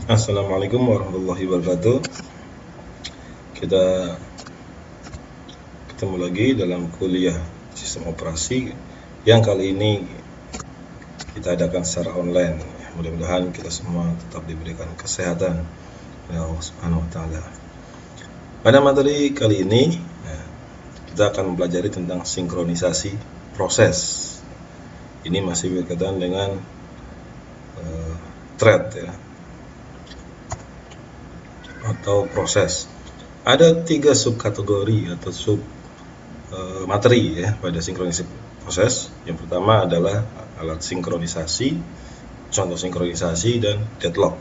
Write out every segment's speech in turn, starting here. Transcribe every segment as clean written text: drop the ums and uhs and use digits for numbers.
Assalamualaikum warahmatullahi wabarakatuh. Kita ketemu lagi dalam kuliah sistem operasi yang kali ini kita adakan secara online. Mudah-mudahan kita semua tetap diberikan kesehatan oleh Allah Subhanahu wa taala. Pada materi kali ini kita akan mempelajari tentang sinkronisasi proses. Ini masih berkaitan dengan thread ya, atau proses. Ada 3 subkategori atau sub materi ya pada sinkronisasi proses. Yang pertama adalah alat sinkronisasi, contoh sinkronisasi, dan deadlock.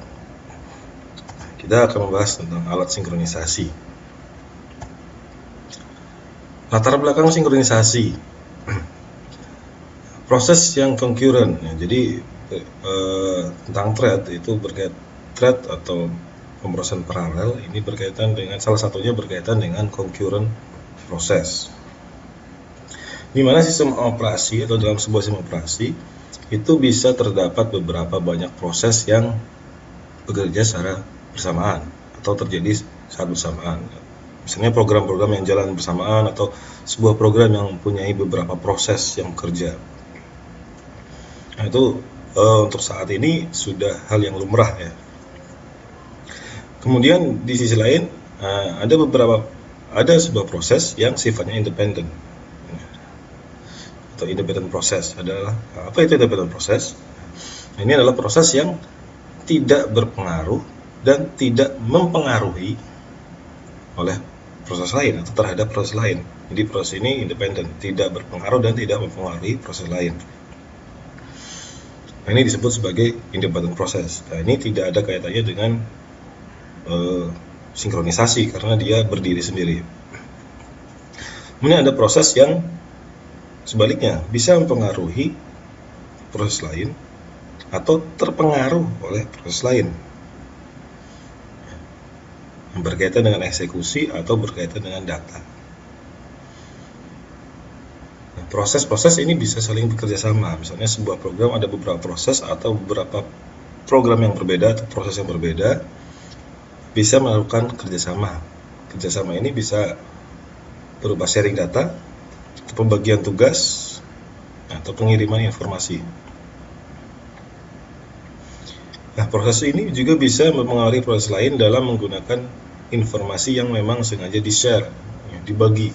Kita akan membahas tentang alat sinkronisasi. Latar belakang sinkronisasi, proses yang concurrent ya, jadi tentang thread itu berkaitan thread atau pemrosesan paralel ini berkaitan dengan salah satunya berkaitan dengan concurrent proses, di mana sistem operasi atau dalam sebuah sistem operasi itu bisa terdapat beberapa banyak proses yang bekerja secara bersamaan atau terjadi saat bersamaan. Misalnya program-program yang jalan bersamaan atau sebuah program yang mempunyai beberapa proses yang bekerja. Nah, itu untuk saat ini sudah hal yang lumrah ya. Kemudian di sisi lain ada sebuah proses yang sifatnya independen atau independent proses. Adalah apa itu independent proses? Ini adalah proses yang tidak berpengaruh dan tidak mempengaruhi oleh proses lain atau terhadap proses lain. Jadi proses ini independen, tidak berpengaruh dan tidak mempengaruhi proses lain. Nah, ini disebut sebagai independent proses. Nah, ini tidak ada kaitannya dengan sinkronisasi karena dia berdiri sendiri. Kemudian ada proses yang sebaliknya bisa mempengaruhi proses lain atau terpengaruh oleh proses lain, yang berkaitan dengan eksekusi atau berkaitan dengan data. Nah, proses-proses ini bisa saling bekerja sama. Misalnya sebuah program ada beberapa proses atau beberapa program yang berbeda atau proses yang berbeda bisa melakukan kerjasama. Kerjasama ini bisa berupa sharing data, atau pembagian tugas, atau pengiriman informasi. Nah, proses ini juga bisa mempengaruhi proses lain dalam menggunakan informasi yang memang sengaja di-share, dibagi.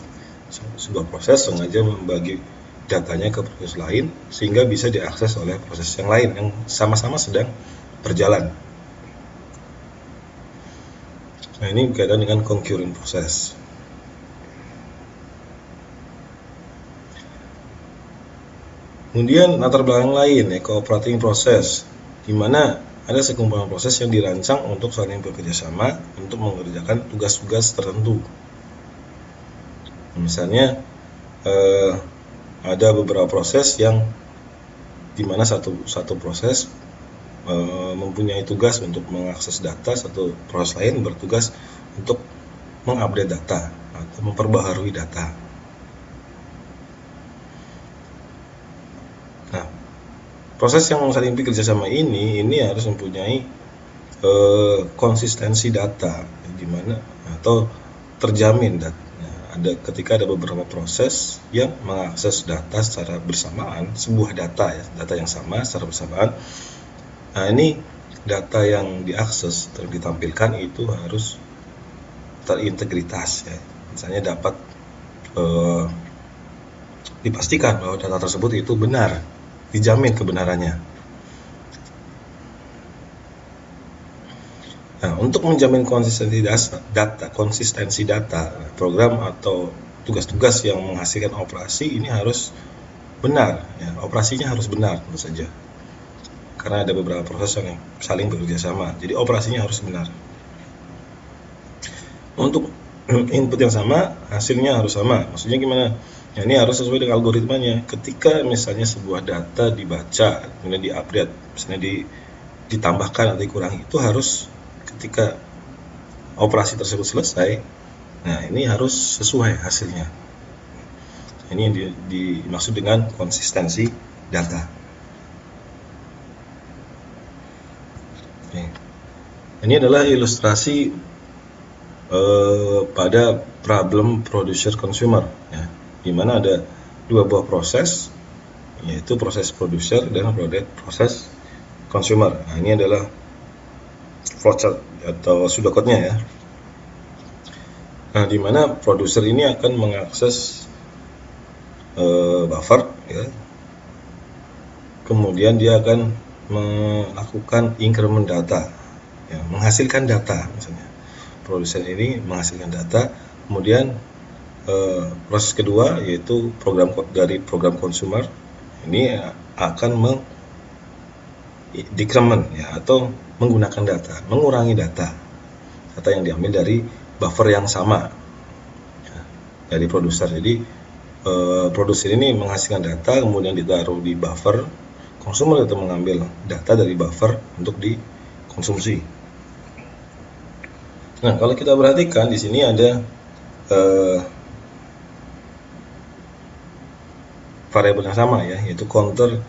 Sebuah proses sengaja membagi datanya ke proses lain sehingga bisa diakses oleh proses yang lain yang sama-sama sedang berjalan. Nah, ini berkaitan dengan concurrent proses. Kemudian latar belakang lain ya, cooperating proses, di mana ada sekumpulan proses yang dirancang untuk saling bekerja sama untuk mengerjakan tugas-tugas tertentu. Misalnya ada beberapa proses yang dimana satu proses mempunyai tugas untuk mengakses data, satu proses lain bertugas untuk mengupdate data atau memperbaharui data. Nah, proses yang saling bekerja sama ini harus mempunyai konsistensi data, di mana atau terjamin data. Ketika ada beberapa proses yang mengakses data secara bersamaan, sebuah data yang sama secara bersamaan. Nah, ini data yang diakses atau ditampilkan itu harus terintegritas ya. Misalnya dapat dipastikan bahwa data tersebut itu benar, dijamin kebenarannya. Nah, untuk menjamin konsistensi data, program atau tugas-tugas yang menghasilkan operasi ini harus benar ya, operasinya harus benar tentu saja. Karena ada beberapa proses yang saling bekerja sama, jadi operasinya harus benar. Untuk input yang sama, hasilnya harus sama. Maksudnya gimana? Ya, ini harus sesuai dengan algoritmanya. Ketika misalnya sebuah data dibaca, kemudian diupdate, misalnya ditambahkan atau dikurangi, itu harus ketika operasi tersebut selesai, nah ini harus sesuai hasilnya. Ini yang dimaksud dengan konsistensi data. Oke. Ini adalah ilustrasi pada problem producer consumer, ya, di mana ada dua buah proses, yaitu proses producer dan proses consumer. Nah, ini adalah flowchart atau pseudocode-nya, ya. Nah, di mana producer ini akan mengakses buffer, ya. Kemudian dia akan melakukan increment data, ya, menghasilkan data misalnya. Produser ini menghasilkan data, kemudian proses kedua yaitu dari program consumer ini akan decrement, ya, atau menggunakan data, mengurangi data yang diambil dari buffer yang sama, ya, dari produser. Jadi produser ini menghasilkan data kemudian ditaruh di buffer, consumer itu mengambil data dari buffer untuk dikonsumsi. Nah, kalau kita perhatikan di sini ada variabel yang sama, ya, yaitu counter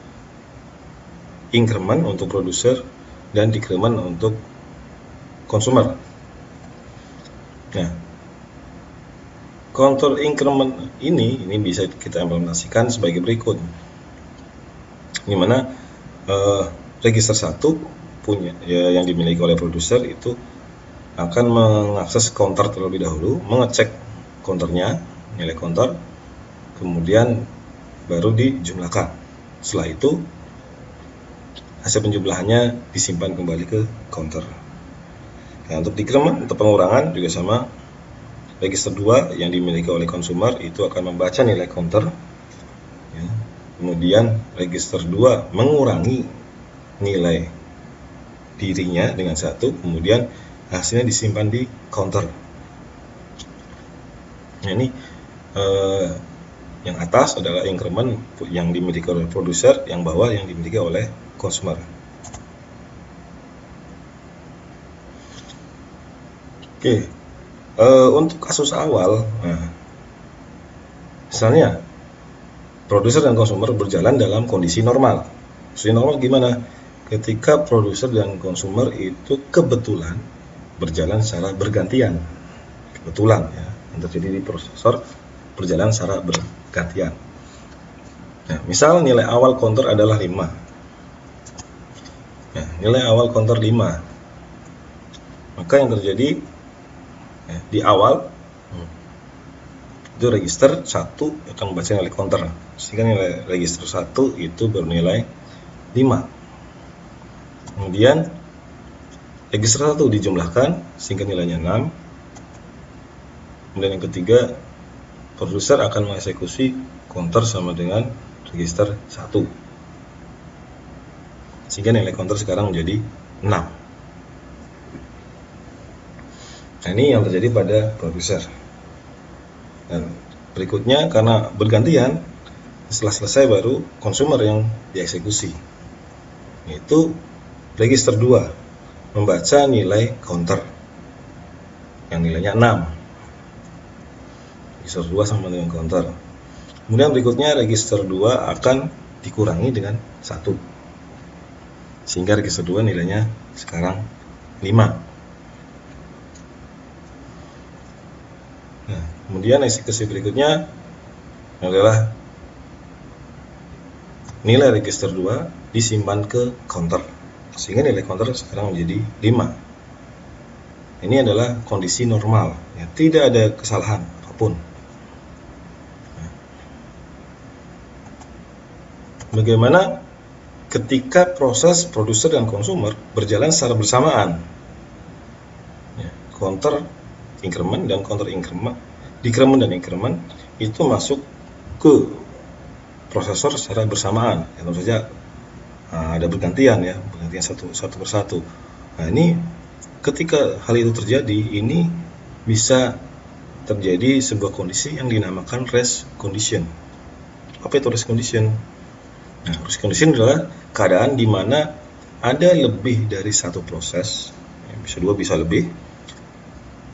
increment untuk produser dan decrement untuk consumer. Nah, counter increment ini bisa kita implementasikan sebagai berikut, di mana register 1 punya, ya, yang dimiliki oleh produser itu akan mengakses counter terlebih dahulu, mengecek counternya, nilai counter, kemudian baru dijumlahkan. Setelah itu hasil penjumlahannya disimpan kembali ke counter. Nah, untuk decrement atau pengurangan juga sama, register 2 yang dimiliki oleh consumer itu akan membaca nilai counter, ya. Kemudian register 2 mengurangi nilai dirinya dengan 1, kemudian hasilnya disimpan di counter. Nah, ini yang atas adalah increment yang dimiliki oleh produser, yang bawah yang dimiliki oleh consumer. Oke, untuk kasus awal, nah, misalnya produser dan consumer berjalan dalam kondisi normal. Kondisi normal gimana? Ketika produser dan consumer itu kebetulan berjalan secara bergantian, kebetulan, ya, yang terjadi di prosesor berjalan secara bergantian. Nah, misal nilai awal counter adalah 5. Nah, nilai awal counter 5, maka yang terjadi, ya, di awal itu register 1 akan membaca nilai counter, sehingga nilai register 1 itu bernilai 5. Kemudian register 1 dijumlahkan sehingga nilainya 6. Kemudian yang ketiga, produser akan mengeksekusi counter sama dengan register 1, sehingga nilai counter sekarang menjadi 6. Nah, ini yang terjadi pada produser. Dan berikutnya karena bergantian, setelah selesai baru consumer yang dieksekusi, yaitu register 2 membaca nilai counter yang nilainya 6. Register 2 sama dengan counter. Kemudian berikutnya register 2 akan dikurangi dengan 1, sehingga register 2 nilainya sekarang 5. Nah, kemudian eksekusi berikutnya adalah nilai register 2 disimpan ke counter, sehingga nilai counter sekarang menjadi 5. Ini adalah kondisi normal, ya, tidak ada kesalahan apapun. Bagaimana ketika proses produser dan consumer berjalan secara bersamaan, ya, counter increment dan counter increment, decrement dan increment itu masuk ke prosesor secara bersamaan, ya, tentu saja ada bergantian, ya, bergantian satu persatu. Nah, ini ketika hal itu terjadi, ini bisa terjadi sebuah kondisi yang dinamakan race condition. Apa itu race condition? Nah, race condition adalah keadaan di mana ada lebih dari satu proses, ya, bisa 2, bisa lebih,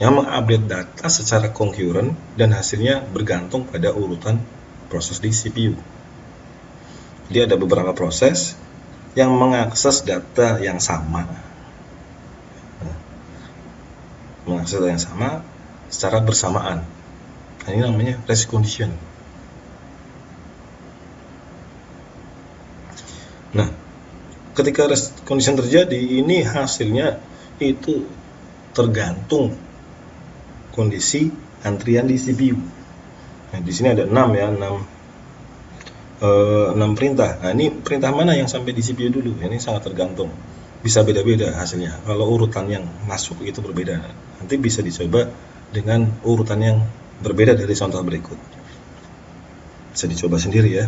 yang mengupdate data secara concurrent dan hasilnya bergantung pada urutan proses di CPU. Jadi ada beberapa proses yang mengakses data yang sama. Nah, mengakses data yang sama secara bersamaan. Nah, ini namanya race condition. Nah, ketika race condition terjadi, ini hasilnya itu tergantung kondisi antrian di CPU. Nah, di sini ada 6 ya, 6 perintah. Nah, ini perintah mana yang sampai di CPU dulu? Ini sangat tergantung. Bisa beda-beda hasilnya. Kalau urutan yang masuk itu berbeda. Nanti bisa dicoba dengan urutan yang berbeda dari contoh berikut. Bisa dicoba sendiri ya.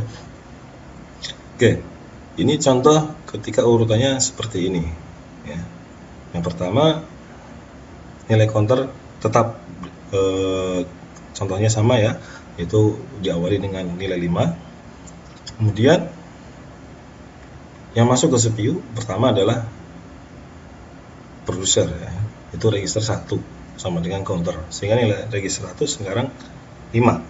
Oke, ini contoh ketika urutannya seperti ini. Ya. Yang pertama, nilai counter tetap contohnya sama ya, yaitu diawali dengan nilai 5. Kemudian yang masuk ke CPU pertama adalah producer ya, itu register 1 sama dengan counter, sehingga nilai register 1 sekarang 5.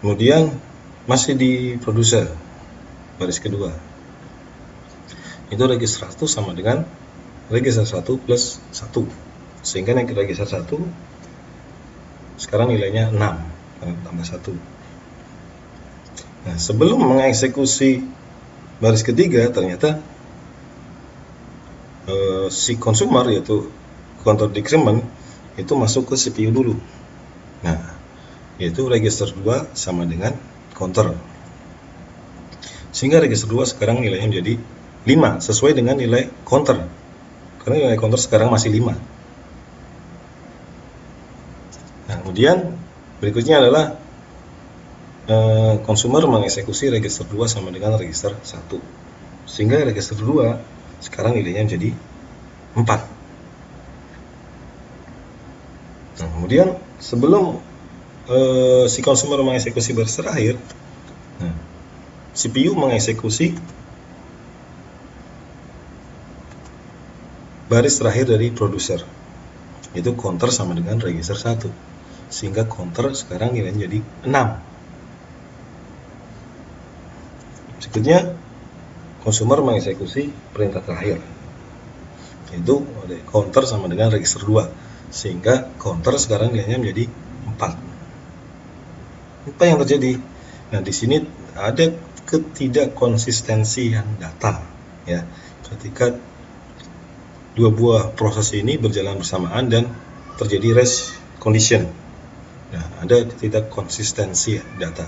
Kemudian masih di producer baris kedua, itu register 1 sama dengan register 1 plus 1, sehingga nilai register 1 sekarang nilainya 6 tambah 1. Nah, sebelum mengeksekusi baris ketiga, ternyata si consumer, yaitu counter decrement, itu masuk ke CPU dulu. Nah, yaitu register 2 sama dengan counter, sehingga register 2 sekarang nilainya menjadi 5 sesuai dengan nilai counter, karena nilai counter sekarang masih 5. Nah, kemudian berikutnya adalah consumer mengeksekusi register 2 sama dengan register 1, sehingga register 2 sekarang nilainya menjadi 4. Nah, kemudian sebelum si consumer mengeksekusi baris terakhir, nah, CPU mengeksekusi baris terakhir dari producer, itu counter sama dengan register 1, sehingga counter sekarang nilainya jadi 6. Berikutnya consumer mengeksekusi perintah terakhir, yaitu counter sama dengan register 2, sehingga counter sekarang nilainya menjadi 4. Apa yang terjadi? Nah, di sini ada ketidakkonsistensian data ya, ketika dua buah proses ini berjalan bersamaan dan terjadi race condition. Nah, ada ketidakkonsistensi data.